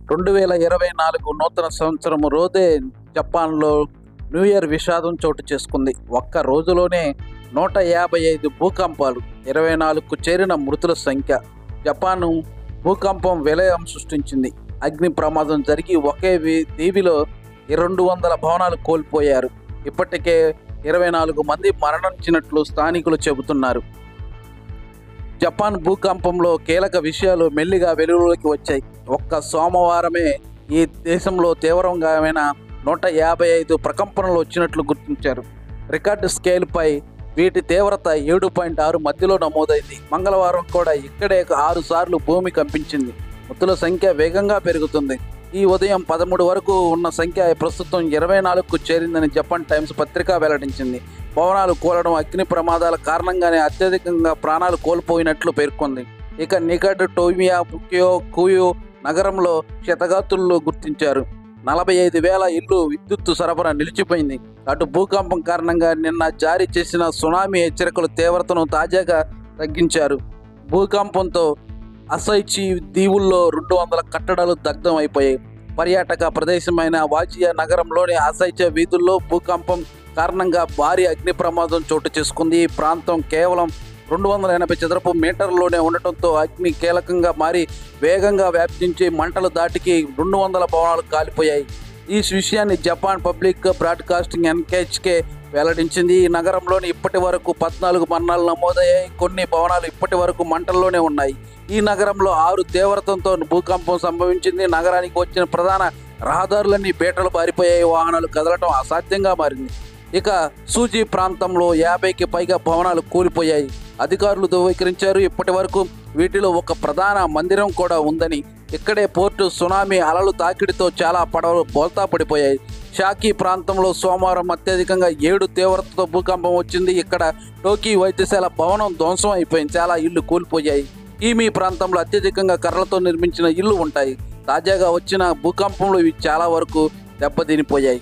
2024 నూతన సంవత్సరం రోజే జపాన్లో న్యూ ఇయర్ విషాదం చోటు చేసుకుంది. ఒక్క రోజులోనే 155 భూకంపాలు, 24కు చేరిన మృతుల సంఖ్య. జపాన్ భూకంపం విలయం సృష్టించింది. అగ్ని ప్రమాదం జరిగి ఒకే దీవిలో 200 భవనాలు కోల్పోయారు. ఇప్పటికే 24 మంది మరణించినట్లు స్థానికులు చెబుతున్నారు. జపాన్ భూకంపంలో కీలక విషయాలు మెల్లిగా వెలుగులోకి వచ్చాయి. ఒక్క సోమవారమే ఈ దేశంలో తీవ్రమైన 155 ప్రకంపనలు వచ్చినట్లు గుర్తించారు. రికార్డు స్కేల్పై వీటి తీవ్రత 7.6 మధ్యలో నమోదైంది. మంగళవారం కూడా ఇక్కడే 6 సార్లు భూమి కంపించింది. మృతుల సంఖ్య వేగంగా పెరుగుతుంది. ఈ ఉదయం 13 వరకు ఉన్న సంఖ్య ప్రస్తుతం 24కు చేరిందని జపాన్ టైమ్స్ పత్రిక వెల్లడించింది. భవనాలు కూలడం, అగ్ని ప్రమాదాల కారణంగానే అత్యధికంగా ప్రాణాలు కోల్పోయినట్లు పేర్కొంది. ఇక నికట్ టోమియా కుయో నగరంలో క్షతగాతులను గుర్తించారు. 45,000 ఇళ్లు విద్యుత్ సరఫరా నిలిచిపోయింది. అటు భూకంపం కారణంగా నిన్న జారీ చేసిన సునామీ హెచ్చరికల తీవ్రతను తాజాగా తగ్గించారు. భూకంపంతో అసైచి దీవుల్లో 200 కట్టడాలు దగ్ధం అయిపోయాయి. పర్యాటక ప్రదేశమైన వాజియా నగరంలోని అసైచ వీధుల్లో భూకంపం కారణంగా భారీ అగ్ని ప్రమాదం చోటు చేసుకుంది. ఈ ప్రాంతం కేవలం 280 చదరపు మీటర్లోనే ఉండటంతో అగ్ని కీలకంగా మారి వేగంగా వ్యాపించి మంటలు దాటికి 200 భవనాలు కాలిపోయాయి. ఈ విషయాన్ని జపాన్ పబ్లిక్ బ్రాడ్కాస్టింగ్ ఎన్కేహెచ్కే వెల్లడించింది. ఈ నగరంలోని ఇప్పటి వరకు 14 మరణాలు నమోదయ్యాయి. కొన్ని భవనాలు ఇప్పటి వరకు మంటల్లోనే ఉన్నాయి. ఈ నగరంలో 6 తీవ్రతంతో భూకంపం సంభవించింది. నగరానికి వచ్చిన ప్రధాన రహదారులన్నీ బీటలు పారిపోయాయి. వాహనాలు కదలటం అసాధ్యంగా మారింది. ఇక సూజీ ప్రాంతంలో 50కి పైగా భవనాలు కూలిపోయాయి. అధికారులు ధృవీకరించారు. ఇప్పటి వరకు వీటిలో ఒక ప్రధాన మందిరం కూడా ఉందని. ఇక్కడే పోర్టు సునామీ అలలు తాకిడితో చాలా పడవలు బోల్తా పడిపోయాయి. షాకీ ప్రాంతంలో సోమవారం అత్యధికంగా 7 తీవ్రతతో భూకంపం వచ్చింది. ఇక్కడ టోకీ వైద్యశాల భవనం ధ్వంసం అయిపోయింది. చాలా ఇళ్లు కూలిపోయాయి. ఈమీ ప్రాంతంలో అత్యధికంగా కర్రలతో నిర్మించిన ఇళ్లు ఉంటాయి. తాజాగా వచ్చిన భూకంపంలో ఇవి చాలా వరకు దెబ్బతినిపోయాయి.